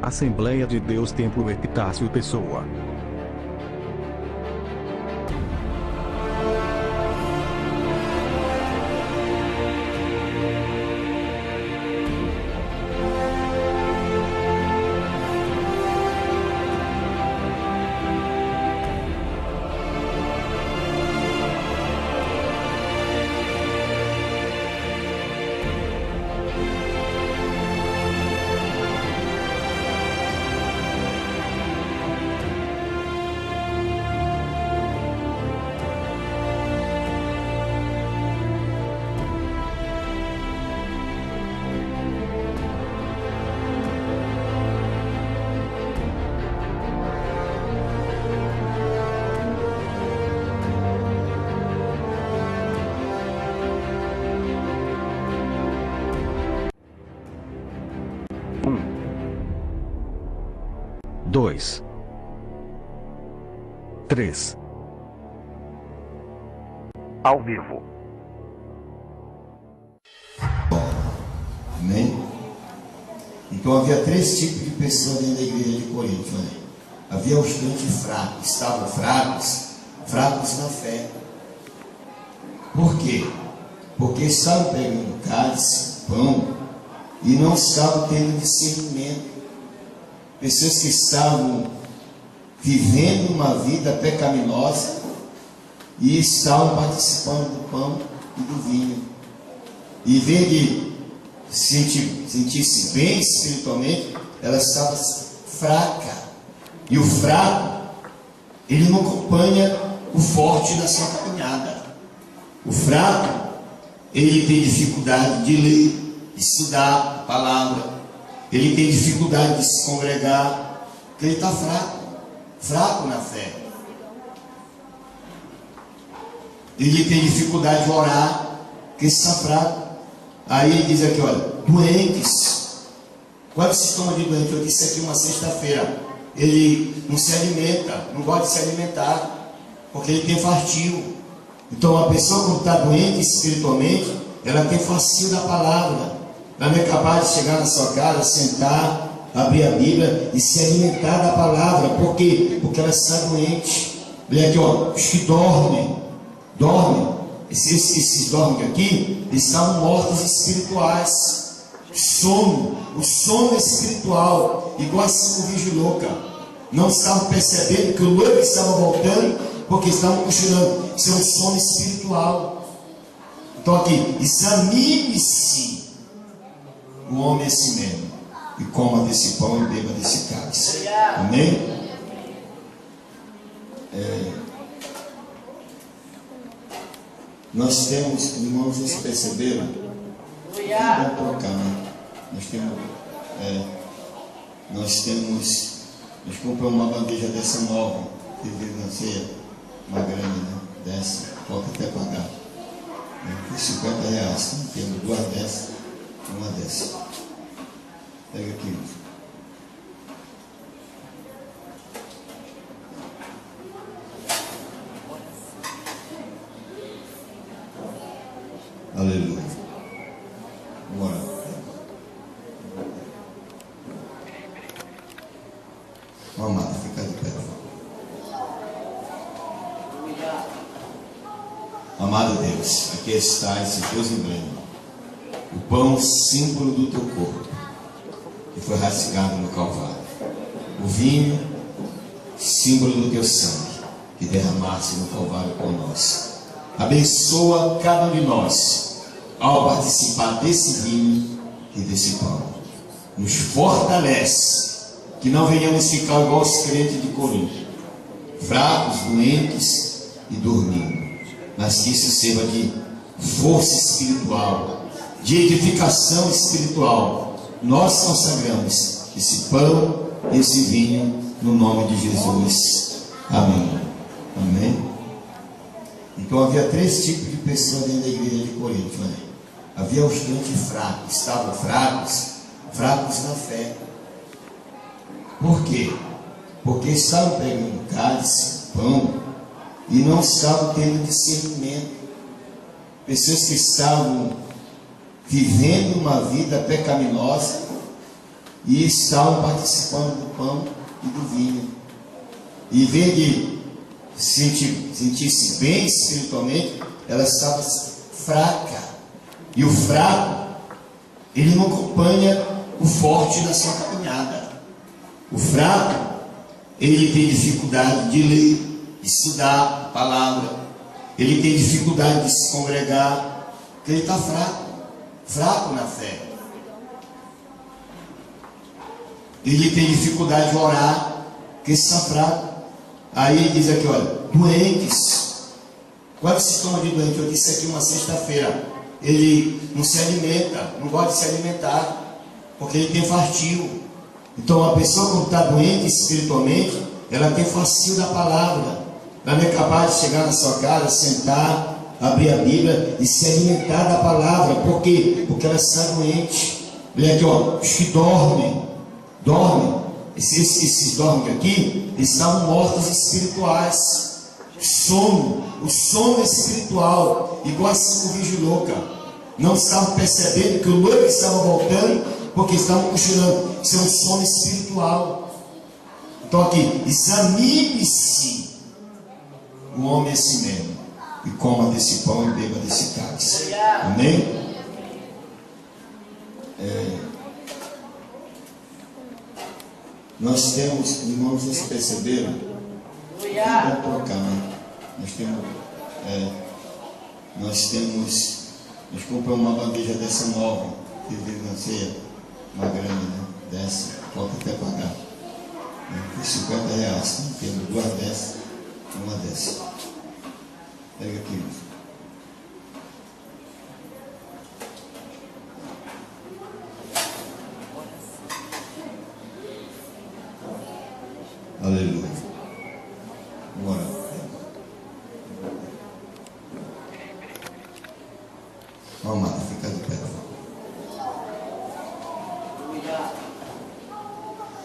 Assembleia de Deus Templo Epitácio Pessoa. Dois, três. Ao vivo. Amém? Então havia três tipos de pessoas dentro da igreja de Corinto. Né? Havia os crentes fracos, estavam fracos na fé. Por quê? Porque estavam pegando cálice, pão, e não estavam tendo discernimento. Pessoas que estavam vivendo uma vida pecaminosa e estavam participando do pão e do vinho. E em vez de sentir-se bem espiritualmente, ela estava fraca. E o fraco, ele não acompanha o forte na sua caminhada. O fraco, ele tem dificuldade de ler, de estudar a palavra. Ele tem dificuldade de se congregar, porque ele está fraco na fé. Ele tem dificuldade de orar, porque está fraco. Aí ele diz aqui, olha, doentes. Quantos sintomas de doente? Eu disse aqui uma sexta-feira. Ele não se alimenta, não gosta de se alimentar, porque ele tem fastio. Então a pessoa quando está doente espiritualmente, ela tem fastio da palavra. Ela não é capaz de chegar na sua casa, sentar, abrir a Bíblia e se alimentar da palavra. Por quê? Porque ela está doente. Olha aqui, ó, os que dormem. Esses dormem aqui, eles estavam mortos espirituais. O sono espiritual, igual a cirurgia louca. Não estavam percebendo que o noivo estava voltando, porque estavam cochilando. Isso é um sono espiritual. Então aqui, examine-se o homem é si mesmo, e coma desse pão e beba desse cálice. Amém? Nós temos, irmãos, vocês perceberam? Vamos trocar, né? Nós compramos uma bandeja dessa nova, que não sei, uma grande, né? Dessa, pode até pagar. Por R$50, temos duas dessas. Uma dessa. Pega aqui. Aleluia. Bora. Amado, fica de pé. Amado Deus, aqui está esse Deus emblema. O pão, símbolo do teu corpo, que foi rasgado no Calvário. O vinho, símbolo do teu sangue, que derramaste no Calvário por nós. Abençoa cada um de nós, ao participar desse vinho e desse pão. Nos fortalece, que não venhamos ficar igual os crentes de Corinto, fracos, doentes e dormindo. Mas que isso sirva de força espiritual, de edificação espiritual. Nós consagramos esse pão e esse vinho no nome de Jesus. Amém. Amém. Então havia três tipos de pessoas dentro da igreja de Corinto. Né? Havia os crentes fracos, estavam fracos na fé. Por quê? Porque estavam pegando cálice, pão, e não estavam tendo discernimento. Pessoas que estavam vivendo uma vida pecaminosa e estavam participando do pão e do vinho. E em vez de sentir-se bem espiritualmente, ela estava fraca. E o fraco, ele não acompanha o forte na sua caminhada. O fraco, ele tem dificuldade de ler, de estudar a palavra. Ele tem dificuldade de se congregar, porque ele está fraco na fé. Ele tem dificuldade de orar, porque está fraco. Aí ele diz aqui, olha, doentes. Quantos sintomas de doente? Eu disse aqui uma sexta-feira. Ele não se alimenta, não gosta de se alimentar, porque ele tem fartio. Então uma pessoa quando está doente espiritualmente, ela tem fartio da palavra. Ela não é capaz de chegar na sua casa, sentar, abrir a Bíblia e se alimentar da palavra. Por quê? Porque ela está doente. Olha aqui, ó, os que dormem. Esses dormem aqui, eles estavam mortos espirituais. O sono espiritual, igual a 5 virgens loucas. Não estavam percebendo que o noivo estava voltando, porque estavam cochilando. Isso é um sono espiritual. Então aqui, examine-se o homem a si mesmo, e coma desse pão e beba desse cálice. Amém? Nós temos, irmãos, vocês perceberam? Vamos trocar, né? Nós compramos uma bandeja dessa nova, que veio na ceia, uma grande, né? Dessa, falta até pagar. Foi R$50, né? Temos 2 dessas, uma dessa. Pega aqui. Aleluia. Bora. Vamos lá, fica de pé.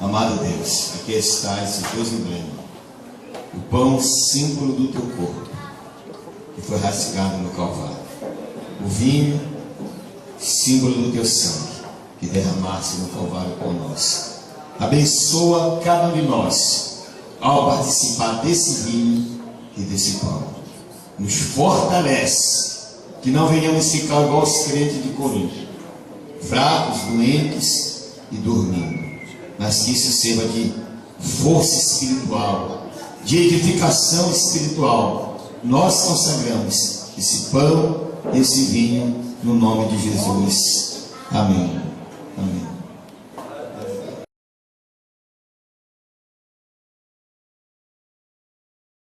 Amado Deus, aqui está esse Deus emblema, o pão símbolo do teu corpo, que foi rasgado no Calvário, o vinho, símbolo do teu sangue, que derramaste no Calvário por nós. Abençoa cada um de nós ao participar desse vinho e desse pão. Nos fortalece, que não venhamos ficar igual os crentes de Corinto, fracos, doentes e dormindo, mas que isso sirva de força espiritual, de edificação espiritual. Nós consagramos esse pão e esse vinho no nome de Jesus. Amém.